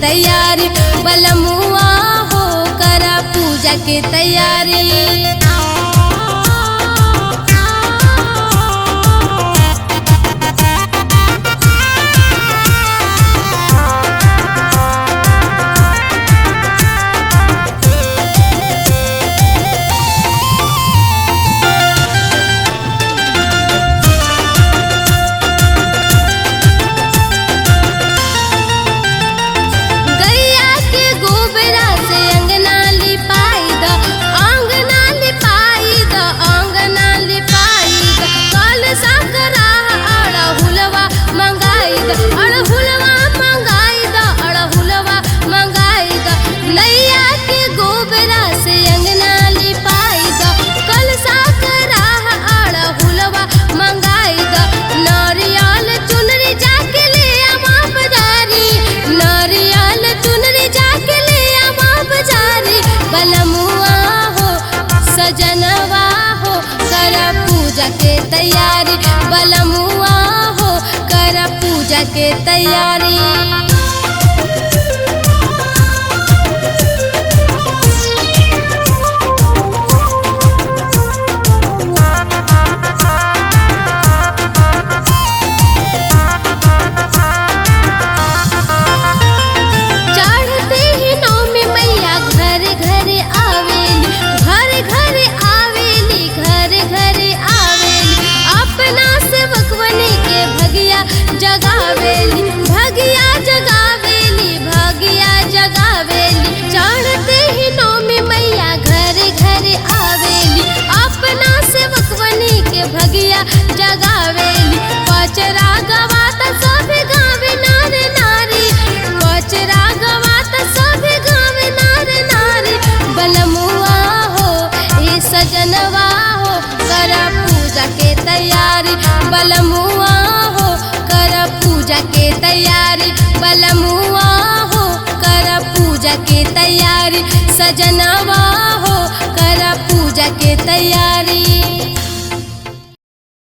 तैयारी, बलमुआ हो करा पूजा के तैयारी। सजनवा हो करा पूजा के तैयारी, बलमुआ हो करा पूजा के तैयारी। जगावेली भगिया जगावेली, भगिया जगावेली, चढ़ते ही नौमी मैया घर घर आवेली, अपना सेवक बनी के भगिया जगावेली। पचरा गवाता सब गावे नारे नारी, पचरा गवाता सब गावे नारे नारी, बलमुआ हो ए सजनवा हो करा पूजा के तैयारी, बलमुआ हो करा पूजा के तैयारी, बलमुआ हो करा पूजा के तैयारी, सजनवा हो करा पूजा के तैयारी।